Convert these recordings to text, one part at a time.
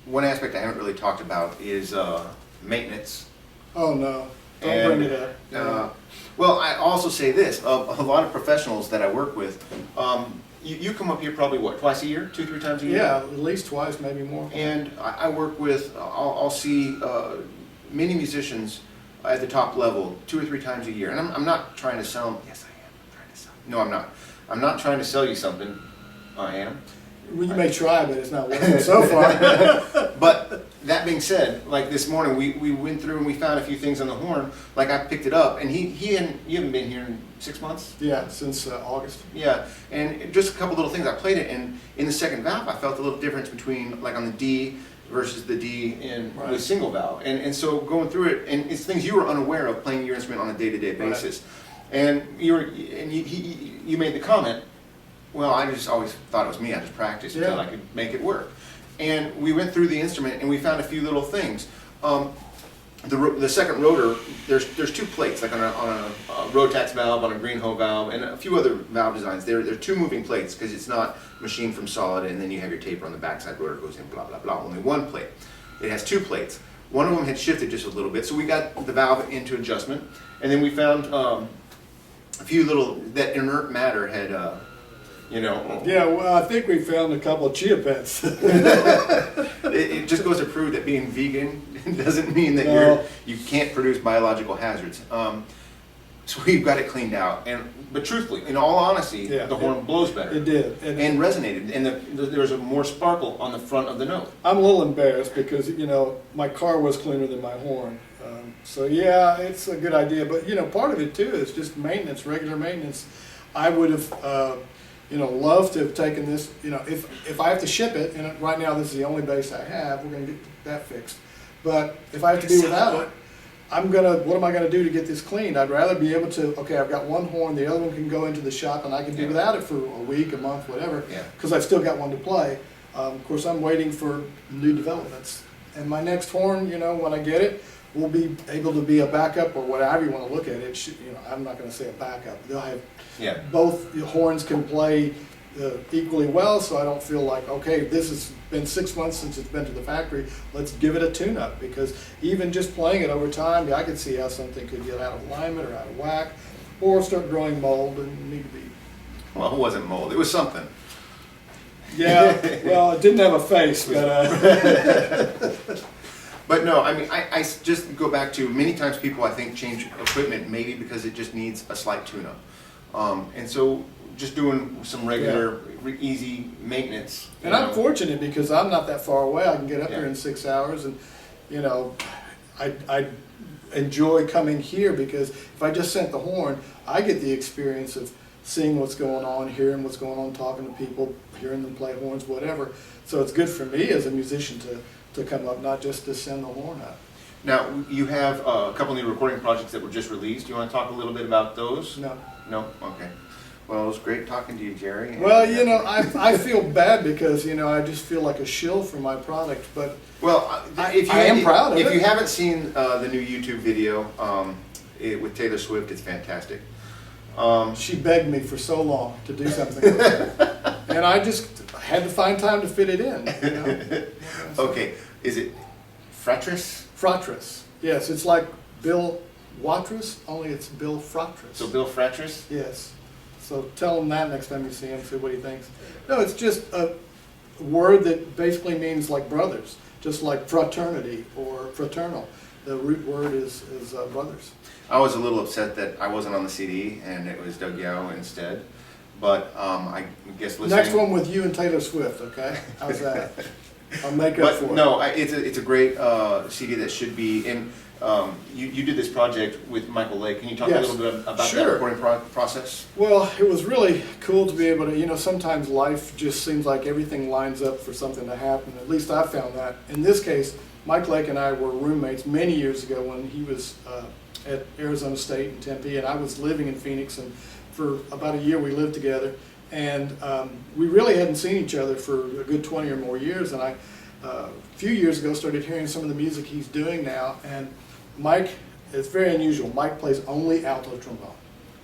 one aspect I haven't really talked about is maintenance. Oh no, don't bring it up. No. Well, I also say this, a lot of professionals that I work with, you come up here probably, what, twice a year? 2-3 times a year? Yeah, at least twice, maybe more. And I work with, I'll see many musicians at the top level 2 or 3 times a year. And I'm not trying to sell them. Yes, I am. I'm trying to sell. No, I'm not. I'm not trying to sell you something. I am. Well, you may try, but it's not working so far. But that being said, like this morning, we went through and we found a few things on the horn. Like I picked it up, and you haven't been here in 6 months? Yeah, since August. Yeah, and just a couple little things. I played it, and in the second valve, I felt a little difference between, like on the D versus the D in Right. the single valve. And so going through it, and it's things you were unaware of playing your instrument on a day-to-day basis. Right. And you made the comment, well, I just always thought it was me. I just practiced until I could make it work. And we went through the instrument and we found a few little things. The second rotor, there's 2 plates, like on a Rotax valve, on a Greenhoe valve, and a few other valve designs. There are 2 moving plates because it's not machined from solid, and then you have your taper on the backside, rotor goes in, blah, blah, blah. Only 1 plate. It has 2 plates. One of them had shifted just a little bit, so we got the valve into adjustment, and then we found a few little, that inert matter had, Yeah, well, I think we found a couple of chia pets. it just goes to prove that being vegan doesn't mean that you can't produce biological hazards. So we've got it cleaned out, but truthfully, in all honesty, the horn blows better. It did. And resonated, and there's a more sparkle on the front of the note. I'm a little embarrassed because, my car was cleaner than my horn. So yeah, it's a good idea, but part of it too is just maintenance, regular maintenance. I would have, love to have taken this, if I have to ship it, and right now this is the only bass I have, we're going to get that fixed. But if I have to be without it, what am I going to do to get this cleaned? I'd rather be able to, okay, I've got one horn, the other one can go into the shop and I can do without it for a week, a month, whatever, because I've still got one to play. Of course, I'm waiting for new developments. And my next horn, when I get it, will be able to be a backup or whatever you want to look at it. I'm not going to say a backup. They'll have both the horns can play equally well, so I don't feel like, okay, this has been 6 months since it's been to the factory, let's give it a tune-up, because even just playing it over time, I could see how something could get out of alignment or out of whack, or start growing mold and need to be... Well, it wasn't mold, it was something. Yeah, well, it didn't have a face, but... But no, I mean, I just go back to, many times people, I think, change equipment maybe because it just needs a slight tune-up. And so just doing some regular, easy maintenance. And I'm fortunate because I'm not that far away. I can get up here in 6 hours, and I enjoy coming here because if I just sent the horn, I get the experience of seeing what's going on, hearing what's going on, talking to people, hearing them play horns, whatever. So it's good for me as a musician to come up, not just to send the horn up. Now, you have a couple new recording projects that were just released. Do you want to talk a little bit about those? No. No? Okay. Well, it was great talking to you, Gerry. Well, I feel bad because, I just feel like a shill for my product, but I am proud of it. If you haven't seen the new YouTube video with Taylor Swift, it's fantastic. She begged me for so long to do something with it, and I just had to find time to fit it in. Okay, is it Fratris? Fratris, yes, it's like Bill Watrous, only it's Bill Fratris. So Bill Fratris? Yes. So tell him that next time you see him, see what he thinks. No, it's just a word that basically means like brothers, just like fraternity or fraternal. The root word is brothers. I was a little upset that I wasn't on the CD and it was Doug Yao instead, but I guess listening... Next one with you and Taylor Swift, okay? How's that? I'll make up for it. No, it's a great CD that should be in. You did this project with Michael Lake. Can you talk a little bit about that recording process? Well, it was really cool to be able to, sometimes life just seems like everything lines up for something to happen. At least I found that. In this case, Mike Lake and I were roommates many years ago when he was at Arizona State in Tempe, and I was living in Phoenix, and for about a year we lived together. And we really hadn't seen each other for a good 20 or more years, and I, a few years ago, started hearing some of the music he's doing now, and Mike, it's very unusual, Mike plays only alto trombone.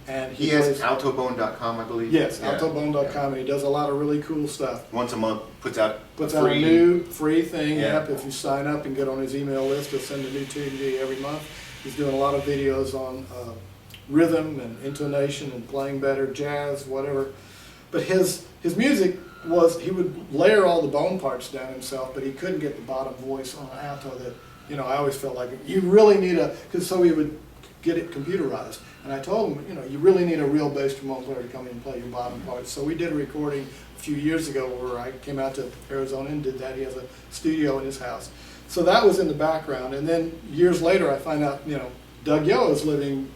And He has altobone.com, I believe. Yes, Yeah. altobone.com, and he does a lot of really cool stuff. Once a month, puts out A new free thing. Yeah. Yep, if you sign up and get on his email list, he'll send a new tune to you every month. He's doing a lot of videos on rhythm and intonation and playing better, jazz, whatever. But his music was, he would layer all the bone parts down himself, but he couldn't get the bottom voice on an alto that, I always felt like you really need so he would get it computerized. And I told him, you really need a real bass trombone player to come in and play your bottom parts. So we did a recording a few years ago where I came out to Arizona and did that. He has a studio in his house. So that was in the background. And then years later I find out, Doug Yellow is living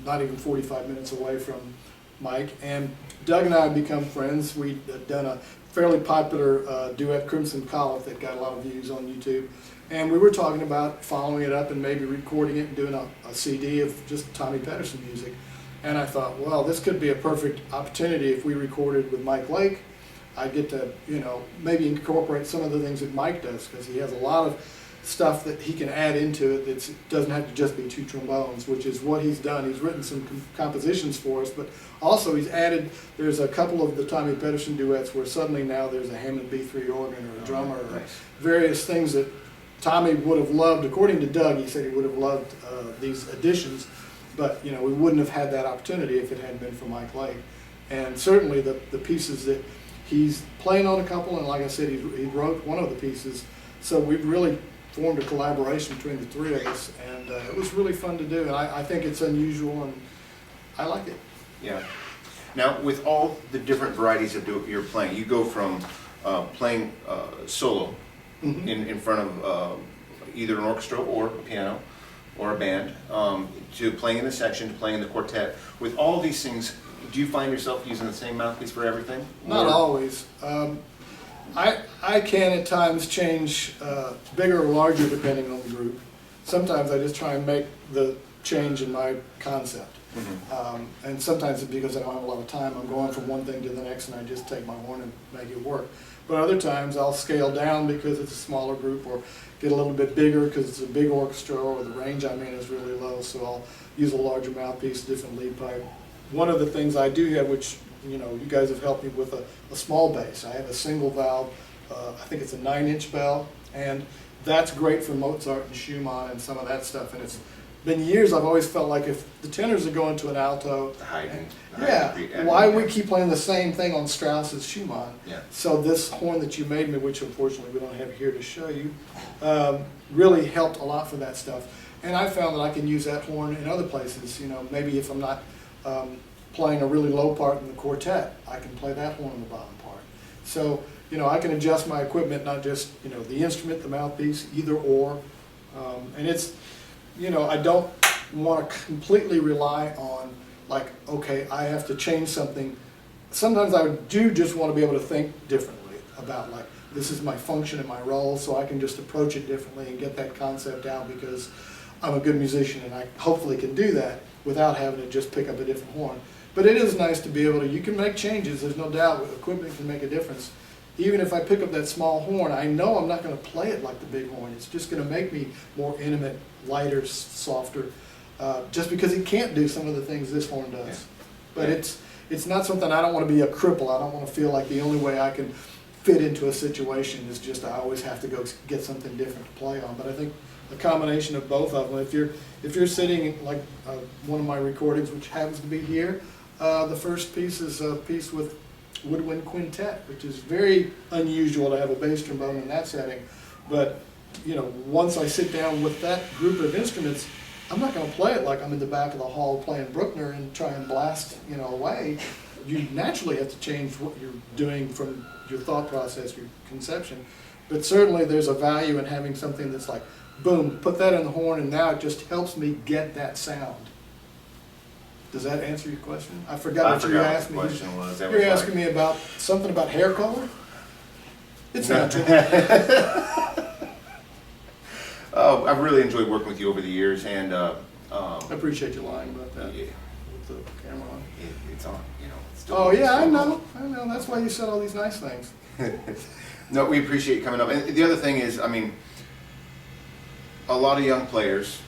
not even 45 minutes away from Mike. And Doug and I have become friends. We'd done a fairly popular duet, Crimson Colic, that got a lot of views on YouTube. And we were talking about following it up and maybe recording it and doing a CD of just Tommy Pedersen music. And I thought, well, this could be a perfect opportunity if we recorded with Mike Lake. I'd get to, maybe incorporate some of the things that Mike does, because he has a lot of stuff that he can add into it that doesn't have to just be two trombones, which is what he's done. He's written some compositions for us, but also he's added, there's a couple of the Tommy Pedersen duets where suddenly now there's a Hammond B3 organ or a drummer or various things that Tommy would have loved. According to Doug, he said he would have loved these additions, but we wouldn't have had that opportunity if it hadn't been for Mike Lake. And certainly the pieces that he's playing on a couple, and like I said, he wrote one of the pieces, so we've really formed a collaboration between the three of us, and it was really fun to do, and I think it's unusual, and I like it. Yeah. Now, with all the different varieties of you're playing, you go from playing solo in front of either an orchestra or a piano or a band, to playing in the section, to playing in the quartet. With all of these things, do you find yourself using the same mouthpiece for everything? Not always. I can at times change bigger or larger depending on the group. Sometimes I just try and make the change in my concept. And sometimes it's because I don't have a lot of time. I'm going from one thing to the next and I just take my horn and make it work. But other times I'll scale down because it's a smaller group, or get a little bit bigger because it's a big orchestra, or the range I'm in is really low, so I'll use a larger mouthpiece, different lead pipe. One of the things I do have, which you guys have helped me with, a small bass. I have a single valve, I think it's a 9-inch bell, and that's great for Mozart and Schumann and some of that stuff. And it's been years I've always felt like if the tenors are going to an alto, why we keep playing the same thing on Strauss's Schumann? Yeah. So this horn that you made me, which unfortunately we don't have here to show you, really helped a lot for that stuff. And I found that I can use that horn in other places. Maybe if I'm not playing a really low part in the quartet, I can play that horn in the bottom part. So I can adjust my equipment, not just the instrument, the mouthpiece, either or. And it's I don't want to completely rely on, like, okay, I have to change something. Sometimes I do just want to be able to think differently about, like, this is my function and my role, so I can just approach it differently and get that concept out, because I'm a good musician and I hopefully can do that without having to just pick up a different horn. But it is nice to be able to, you can make changes, there's no doubt, equipment can make a difference. Even if I pick up that small horn, I know I'm not going to play it like the big horn. It's just going to make me more intimate, lighter, softer, just because it can't do some of the things this horn does. Yeah. But it's not something, I don't want to be a cripple. I don't want to feel like the only way I can fit into a situation is just I always have to go get something different to play on. But I think a combination of both of them. If you're sitting like one of my recordings, which happens to be here, the first piece is a piece with woodwind quintet, which is very unusual to have a bass trombone in that setting. But once I sit down with that group of instruments, I'm not going to play it like I'm in the back of the hall playing Bruckner and try and blast away. You naturally have to change what you're doing from your thought process, your conception. But certainly there's a value in having something that's like, boom, put that in the horn, and now it just helps me get that sound. Does that answer your question? I forgot what you asked me. You're asking me about something about hair color? It's not true. Oh, I've really enjoyed working with you over the years, and I appreciate you lying about that. Yeah. With the camera on. It's on. It's still Oh yeah, I know. That's why you said all these nice things. No, we appreciate you coming up. And the other thing is, I mean, a lot of young players.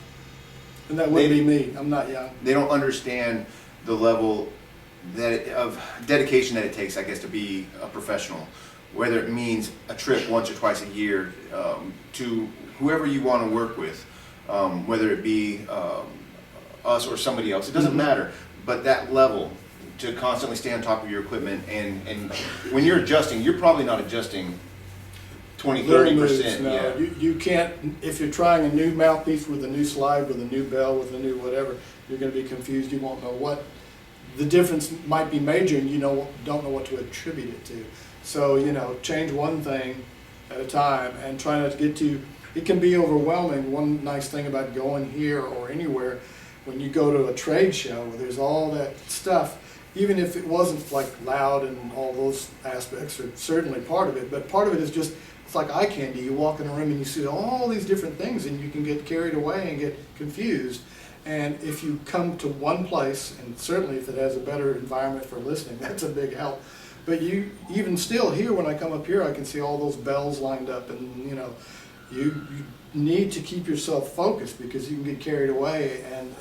And that wouldn't be me. I'm not young. They don't understand the level of dedication that it takes, I guess, to be a professional, whether it means a trip once or twice a year to whoever you want to work with, whether it be us or somebody else, it doesn't matter, but that level to constantly stay on top of your equipment, and when you're adjusting, you're probably not adjusting 20-30%. No, Yeah. you can't, if you're trying a new mouthpiece with a new slide, with a new bell, with a new whatever, you're going to be confused. You won't know what the difference might be major, and you don't know what to attribute it to. So, change one thing at a time and try not to get too, it can be overwhelming. One nice thing about going here or anywhere, when you go to a trade show where there's all that stuff, even if it wasn't like loud and all those aspects are certainly part of it, but part of it is just, it's like eye candy. You walk in a room and you see all these different things and you can get carried away and get confused. And if you come to one place, and certainly if it has a better environment for listening, that's a big help. But you, even still here, when I come up here, I can see all those bells lined up, and you need to keep yourself focused because you can get carried away. And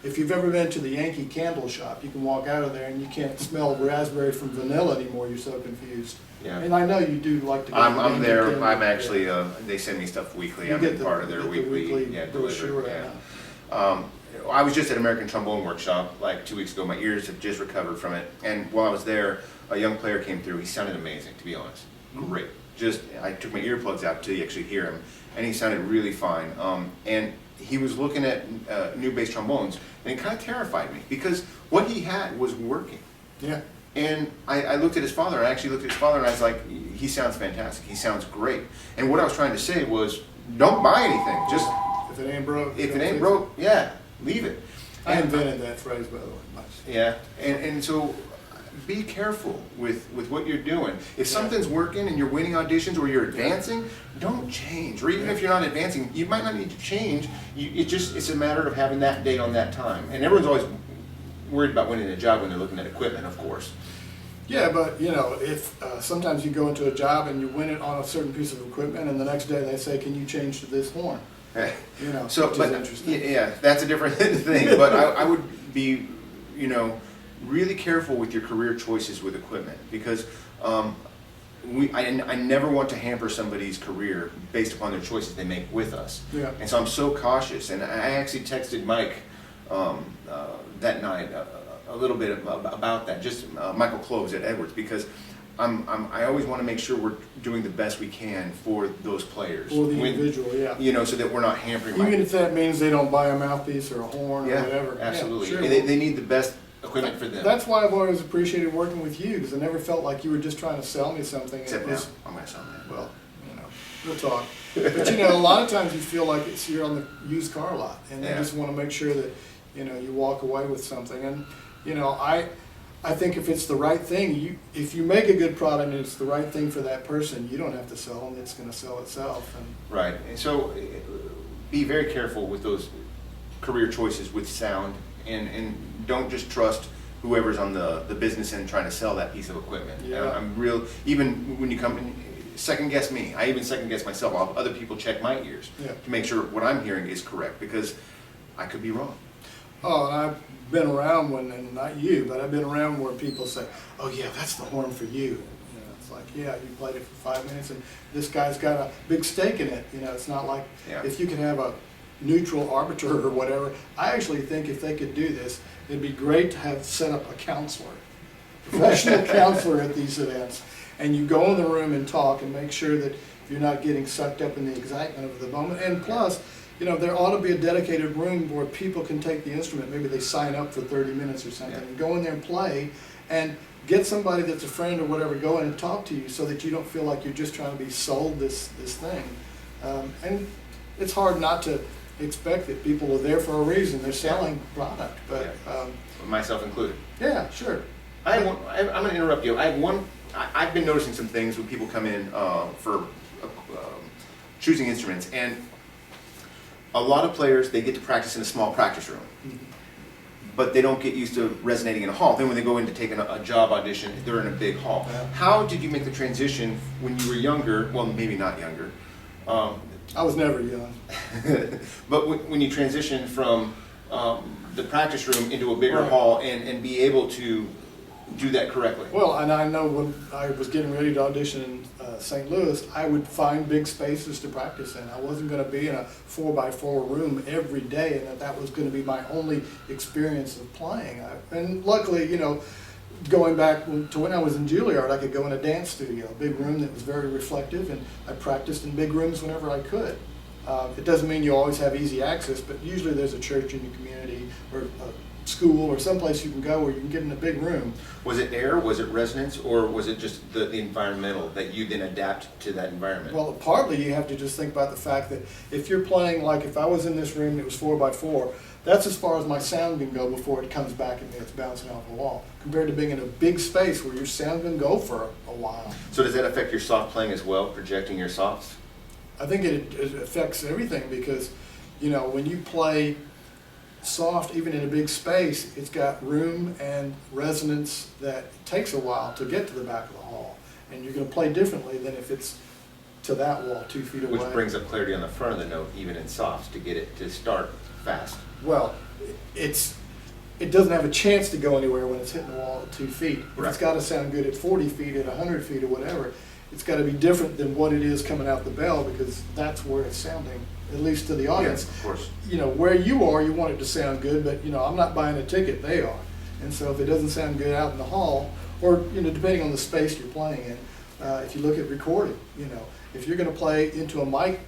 if you've ever been to the Yankee candle shop, you can walk out of there and you can't smell raspberry from vanilla anymore. You're so confused. Yeah. And I know you do like to go I'm to the Yankee there. candle. I'm actually. They send me stuff weekly. You I'm get part of their weekly brochure. delivery. Yeah. I was just at American Trombone Workshop like 2 weeks ago. My ears have just recovered from it, and while I was there, a young player came through. He sounded amazing, to be honest. Great. Just I took my earplugs out to actually hear him, and he sounded really fine. And he was looking at new bass trombones, and it kind of terrified me because what he had was working. Yeah. And I looked at his father. I actually looked at his father, and I was like, he sounds fantastic. He sounds great. And what I was trying to say was, don't buy anything. Just if it ain't broke. if it ain't broke, yeah, leave it. I invented that phrase, by the way. Yeah, and so be careful with what you're doing. If something's working and you're winning auditions or you're advancing, don't change. Or even if you're not advancing, you might not need to change. It's a matter of having that day on that time. And everyone's always worried about winning a job when they're looking at equipment, of course. Yeah, but if sometimes you go into a job and you win it on a certain piece of equipment, and the next day they say, "Can you change to this horn?" So, which but is interesting. yeah, that's a different thing. But I would be, really careful with your career choices with equipment, because I never want to hamper somebody's career based upon their choices they make with us. Yeah. And so I'm so cautious. And I actually texted Mike that night a little bit about that, just Michael Cloves at Edwards, because I always want to make sure we're doing the best we can for those players. For the individual, yeah. So that we're not hampering. Even if that means they don't buy a mouthpiece or a horn or whatever. Absolutely. Yeah, sure. They need the best equipment for them. That's why I've always appreciated working with you, because I never felt like you were just trying to sell me something. Except now, I'm going to sell that. Well, we'll talk. But a lot of times you feel like you're on the used car lot, and you just want to make sure that you walk away with something. And I think if it's the right thing, if you make a good product and it's the right thing for that person, you don't have to sell them. It's going to sell itself. Right. And so be very careful with those career choices with sound, and don't just trust whoever's on the business end trying to sell that piece of equipment. Yeah. Even when you come in, second guess me. I even second guess myself. I'll have other people check my ears to make sure what I'm hearing is correct, because I could be wrong. Oh, and I've been around and not you, but I've been around where people say, "Oh yeah, that's the horn for you." It's like, yeah, you played it for 5 minutes, and this guy's got a big stake in it. It's not like if you can have a neutral arbiter or whatever. I actually think if they could do this, it'd be great to have set up a counselor, professional counselor at these events, and you go in the room and talk and make sure that you're not getting sucked up in the excitement of the moment. And plus, there ought to be a dedicated room where people can take the instrument. Maybe they sign up for 30 minutes or something and go in there and play, and get somebody that's a friend or whatever go in and talk to you, so that you don't feel like you're just trying to be sold this thing. And it's hard not to expect that people are there for a reason. They're selling product, but myself included. Yeah, sure. I'm going to interrupt you. I've been noticing some things when people come in for choosing instruments, and a lot of players, they get to practice in a small practice room, but they don't get used to resonating in a hall. Then when they go in to take a job audition, they're in a big hall. Yeah. How did you make the transition when you were younger? Well, maybe not younger. I was never young. But when you transitioned from the practice room into a bigger Right. hall and be able to do that correctly. Well, and I know when I was getting ready to audition in St. Louis, I would find big spaces to practice in. I wasn't going to be in a 4x4 room every day, and that was going to be my only experience of playing. And luckily, you know, going back to when I was in Juilliard, I could go in a dance studio, a big room that was very reflective, and I practiced in big rooms whenever I could. It doesn't mean you always have easy access, but usually there's a church in your community or a school or someplace you can go where you can get in a big room. Was it air, was it resonance, or was it just the environmental that you then adapt to that environment? Well, partly you have to just think about the fact that if you're playing, like if I was in this room that was 4x4, that's as far as my sound can go before it comes back at me, it's bouncing off the wall. Compared to being in a big space where your sound can go for a while. So does that affect your soft playing as well, projecting your softs? I think it affects everything because, you know, when you play soft, even in a big space, it's got room and resonance that takes a while to get to the back of the hall. And you're going to play differently than if it's to that wall 2 feet away. Which brings up clarity on the front of the note, even in softs, to get it to start fast. Well, it doesn't have a chance to go anywhere when it's hitting the wall at 2 feet. If Right. It's got to sound good at 40 feet, at 100 feet, or whatever. It's got to be different than what it is coming out the bell because that's where it's sounding, at least to the audience. Yes, of course. You know, where you are, you want it to sound good, but, you know, I'm not buying a ticket, they are. And so if it doesn't sound good out in the hall, or, you know, depending on the space you're playing in, if you look at recording, you know, if you're going to play into a mic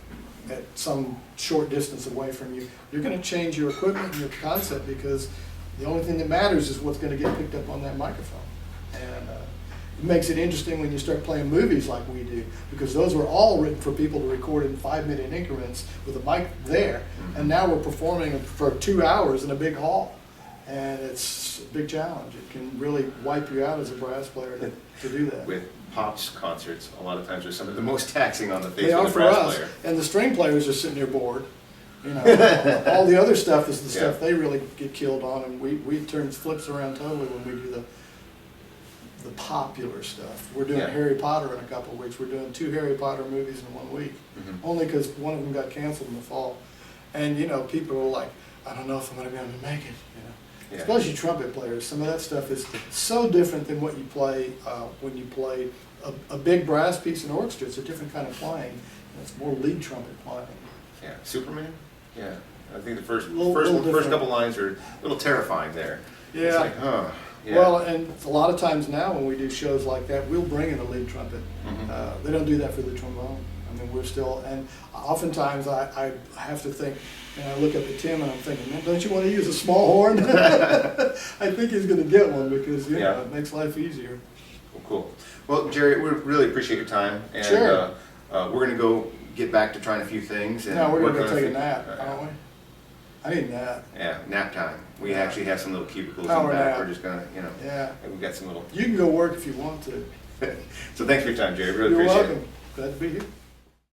at some short distance away from you, you're going to change your equipment and your concept because the only thing that matters is what's going to get picked up on that microphone. And it makes it interesting when you start playing movies like we do, because those were all written for people to record in 5-minute increments with a mic there, and now we're performing for 2 hours in a big hall, and it's a big challenge. It can really wipe you out as a brass player to do that. With Pop's concerts, a lot of times are some of the most taxing on the face They of are the for brass us, player. and the string players are sitting there bored. You know, all the other stuff is the stuff they really get killed on, and we turn flips around totally when we do the popular stuff. We're doing Harry Potter in a couple of weeks. We're doing 2 Harry Potter movies in 1 week, only because one of them got canceled in the fall. And you know, people are like, I don't know if I'm going to be able to make it. You know, especially trumpet players. Some of that stuff is so different than what you play when you play a big brass piece in orchestra. It's a different kind of playing. And it's more lead trumpet playing. Yeah, Superman. Yeah, I think the first Little couple lines are a little terrifying there. Yeah. It's like, huh. Yeah. Well, and a lot of times now when we do shows like that, we'll bring in a lead trumpet. They don't do that for the trombone. I mean, we're still, and oftentimes I have to think, and I look up at Tim and I'm thinking, man, don't you want to use a small horn? I think he's going to get one because, you know, it makes life easier. Well, cool. Well, Gerry, we really appreciate your time. And, Sure. We're going to go get back to trying a few things. And No, we're going to work go on take a few- nap, aren't we? I need a nap. Yeah, nap time. We actually have some little cubicles in Power the back. nap. We're just going to, you know, Yeah. we've got some little... You can go work if you want to. So thanks for your time, Gerry. Really You're appreciate it. welcome. Glad to be here.